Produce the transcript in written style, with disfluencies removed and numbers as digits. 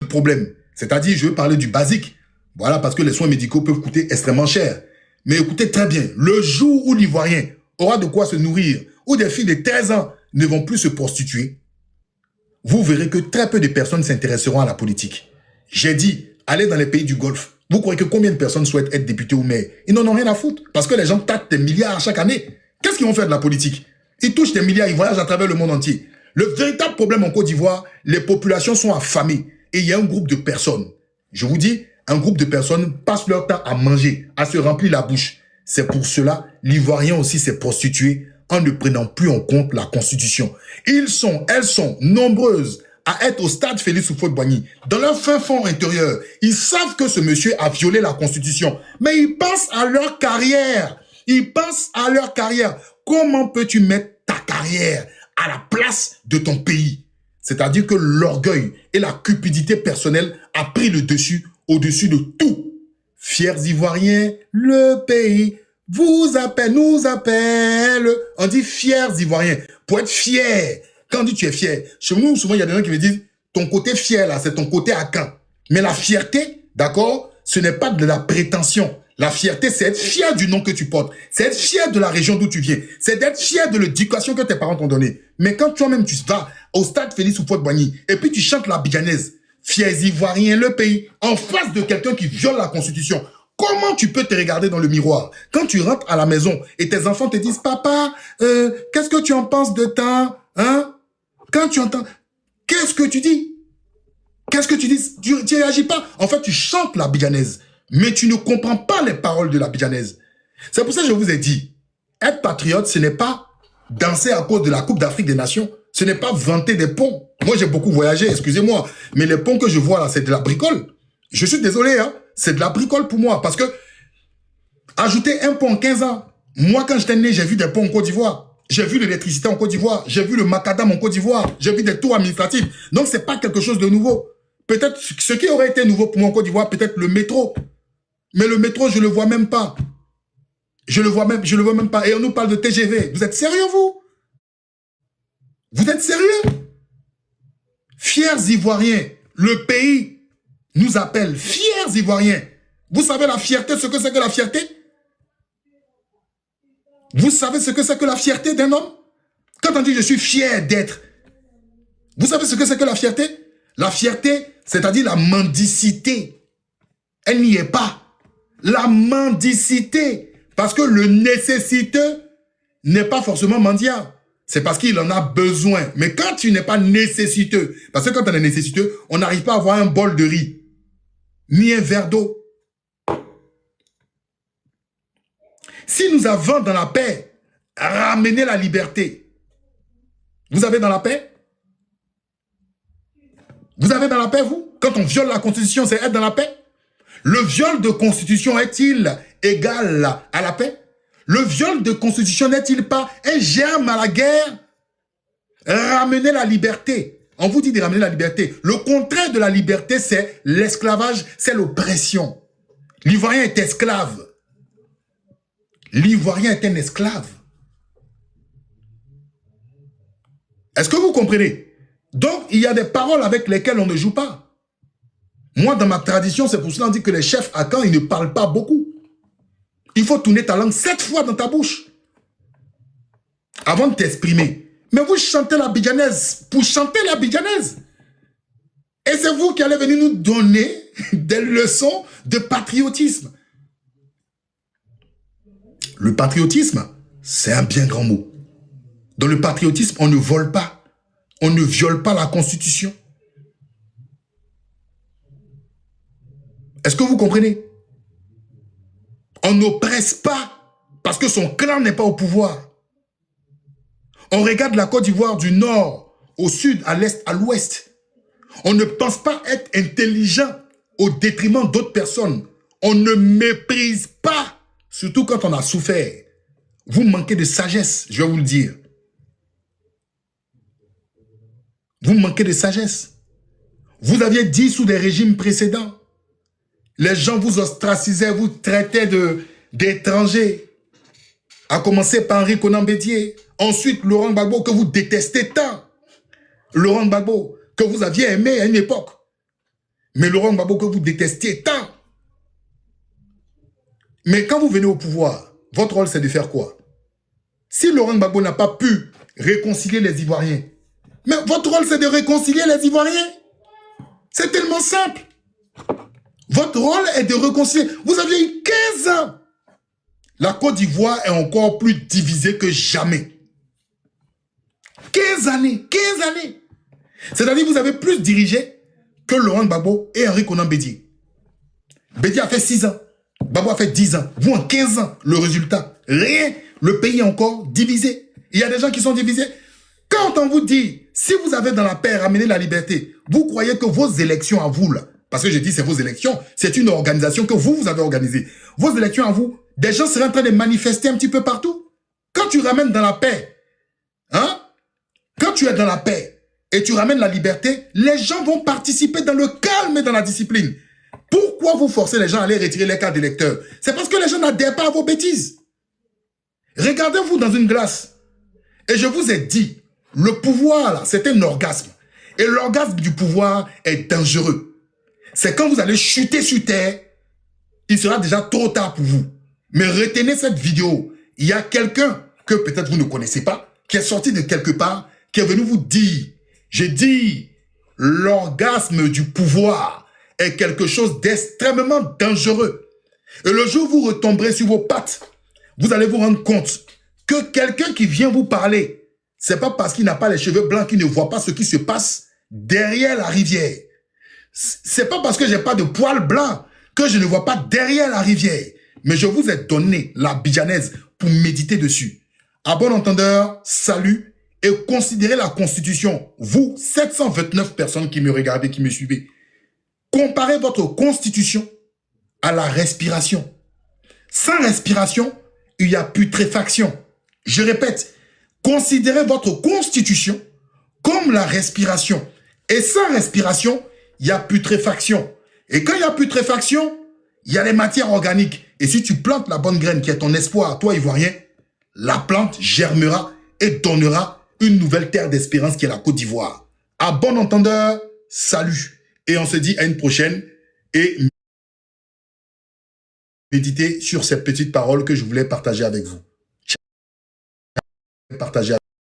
problème. C'est-à-dire, je veux parler du basique. Voilà, parce que les soins médicaux peuvent coûter extrêmement cher. Mais écoutez très bien, le jour où l'Ivoirien aura de quoi se nourrir, où des filles de 13 ans ne vont plus se prostituer, vous verrez que très peu de personnes s'intéresseront à la politique. J'ai dit, allez dans les pays du Golfe. Vous croyez que combien de personnes souhaitent être députés ou maires? Ils n'en ont rien à foutre. Parce que les gens tâtent des milliards chaque année. Qu'est-ce qu'ils vont faire de la politique? Ils touchent des milliards, ils voyagent à travers le monde entier. Le véritable problème en Côte d'Ivoire, les populations sont affamées. Et il y a un groupe de personnes. Je vous dis, un groupe de personnes passent leur temps à manger, à se remplir la bouche. C'est pour cela, l'Ivoirien aussi s'est prostitué en ne prenant plus en compte la Constitution. Elles sont nombreuses à être au stade Félix Houphouët-Boigny. Dans leur fin fond intérieur, ils savent que ce monsieur a violé la Constitution. Mais ils pensent à leur carrière. Ils pensent à leur carrière. Comment peux-tu mettre ta carrière à la place de ton pays? C'est-à-dire que l'orgueil et la cupidité personnelle a pris le dessus au-dessus de tout. Fiers Ivoiriens, le pays vous appelle, nous appelle. On dit fiers Ivoiriens. Pour être fier, quand on dit tu es fier, chez nous, souvent, il y a des gens qui me disent, ton côté fier, là, c'est ton côté Akan. Mais la fierté, d'accord, ce n'est pas de la prétention. La fierté, c'est être fier du nom que tu portes. C'est être fier de la région d'où tu viens. C'est d'être fier de l'éducation que tes parents t'ont donnée. Mais quand toi-même, tu vas au stade Félix Houphouët-Boigny et puis tu chantes la biganaise, fiers Ivoiriens, le pays, en face de quelqu'un qui viole la Constitution, comment tu peux te regarder dans le miroir? Quand tu rentres à la maison et tes enfants te disent, papa, qu'est-ce que tu en penses de temps? Hein? Quand tu entends, qu'est-ce que tu dis? Qu'est-ce que tu dis? Tu réagis pas. En fait, tu chantes la biganaise, mais tu ne comprends pas les paroles de la biganaise. C'est pour ça que je vous ai dit, être patriote, ce n'est pas danser à cause de la Coupe d'Afrique des Nations. Ce n'est pas vanter des ponts. Moi, j'ai beaucoup voyagé, excusez-moi. Mais les ponts que je vois là, c'est de la bricole. Je suis désolé, hein. C'est de la bricole pour moi. Parce que, ajouter un pont en 15 ans. Moi, quand j'étais né, j'ai vu des ponts en Côte d'Ivoire. J'ai vu l'électricité en Côte d'Ivoire. J'ai vu le macadam en Côte d'Ivoire. J'ai vu des tours administratifs. Donc, c'est pas quelque chose de nouveau. Peut-être, ce qui aurait été nouveau pour moi en Côte d'Ivoire, peut-être le métro. Mais le métro, je le vois même pas. Je le vois même pas. Et on nous parle de TGV. Vous êtes sérieux, vous? Vous êtes sérieux? Fiers Ivoiriens, le pays nous appelle fiers Ivoiriens. Vous savez la fierté, ce que c'est que la fierté? Vous savez ce que c'est que la fierté d'un homme? Quand on dit je suis fier d'être, vous savez ce que c'est que la fierté? La fierté, c'est-à-dire la mendicité. Elle n'y est pas. La mendicité. Parce que le nécessiteux n'est pas forcément mendiant. C'est parce qu'il en a besoin. Mais quand tu n'es pas nécessiteux, parce que quand on est nécessiteux, on n'arrive pas à avoir un bol de riz, ni un verre d'eau. Si nous avons dans la paix ramené la liberté, vous avez dans la paix? Vous avez dans la paix, vous? Quand on viole la Constitution, c'est être dans la paix? Le viol de Constitution est-il égal à la paix? Le viol de Constitution n'est-il pas un germe à la guerre? Ramener la liberté. On vous dit de ramener la liberté. Le contraire de la liberté, c'est l'esclavage, c'est l'oppression. L'Ivoirien est esclave. L'Ivoirien est un esclave. Est-ce que vous comprenez? Donc, il y a des paroles avec lesquelles on ne joue pas. Moi, dans ma tradition, c'est pour cela qu'on dit que les chefs à Caen, ils ne parlent pas beaucoup. Il faut tourner ta langue 7 fois dans ta bouche avant de t'exprimer. Mais vous chantez la biganaise pour chanter la biganaise. Et c'est vous qui allez venir nous donner des leçons de patriotisme. Le patriotisme, c'est un bien grand mot. Dans le patriotisme, on ne vole pas. On ne viole pas la Constitution. Est-ce que vous comprenez? On n'oppresse pas parce que son clan n'est pas au pouvoir. On regarde la Côte d'Ivoire du nord au sud, à l'est, à l'ouest. On ne pense pas être intelligent au détriment d'autres personnes. On ne méprise pas, surtout quand on a souffert. Vous manquez de sagesse, je vais vous le dire. Vous manquez de sagesse. Vous aviez dit sous des régimes précédents. Les gens vous ostracisaient, vous traitaient d'étrangers. À commencer par Henri Konan Bédié. Ensuite, Laurent Gbagbo, que vous détestez tant. Laurent Gbagbo, que vous aviez aimé à une époque. Mais Laurent Gbagbo que vous détestiez tant. Mais quand vous venez au pouvoir, votre rôle c'est de faire quoi? Si Laurent Gbagbo n'a pas pu réconcilier les Ivoiriens, mais votre rôle c'est de réconcilier les Ivoiriens. C'est tellement simple. Votre rôle est de réconcilier. Vous aviez eu 15 ans. La Côte d'Ivoire est encore plus divisée que jamais. 15 années. 15 années. C'est-à-dire que vous avez plus dirigé que Laurent Gbagbo et Henri Konan Bédié. Bédié a fait 6 ans. Gbagbo a fait 10 ans. Vous en 15 ans, le résultat, rien. Le pays est encore divisé. Il y a des gens qui sont divisés. Quand on vous dit, si vous avez dans la paix ramené la liberté, vous croyez que vos élections à vous, là, parce que je dis c'est vos élections, c'est une organisation que vous avez organisée. Vos élections à vous, des gens seraient en train de manifester un petit peu partout. Quand tu ramènes dans la paix, hein, quand tu es dans la paix et tu ramènes la liberté, les gens vont participer dans le calme et dans la discipline. Pourquoi vous forcez les gens à aller retirer les cartes d'électeurs? C'est parce que les gens n'adhèrent pas à vos bêtises. Regardez-vous dans une glace. Et je vous ai dit, le pouvoir, là, c'est un orgasme. Et l'orgasme du pouvoir est dangereux. C'est quand vous allez chuter sur terre, il sera déjà trop tard pour vous. Mais retenez cette vidéo. Il y a quelqu'un que peut-être vous ne connaissez pas, qui est sorti de quelque part, qui est venu vous dire, j'ai dit, l'orgasme du pouvoir est quelque chose d'extrêmement dangereux. Et le jour où vous retomberez sur vos pattes, vous allez vous rendre compte que quelqu'un qui vient vous parler, c'est pas parce qu'il n'a pas les cheveux blancs qu'il ne voit pas ce qui se passe derrière la rivière. C'est pas parce que j'ai pas de poils blancs que je ne vois pas derrière la rivière. Mais je vous ai donné la bijanaise pour méditer dessus. À bon entendeur, salut et considérez la Constitution. Vous, 729 personnes qui me regardez, qui me suivez. Comparez votre Constitution à la respiration. Sans respiration, il y a putréfaction. Je répète, considérez votre Constitution comme la respiration. Et sans respiration, il y a putréfaction. Et quand il y a putréfaction, il y a les matières organiques. Et si tu plantes la bonne graine qui est ton espoir, toi Ivoirien, la plante germera et donnera une nouvelle terre d'espérance qui est la Côte d'Ivoire. À bon entendeur, salut. Et on se dit à une prochaine. Et méditez sur ces petites paroles que je voulais partager avec vous. Partager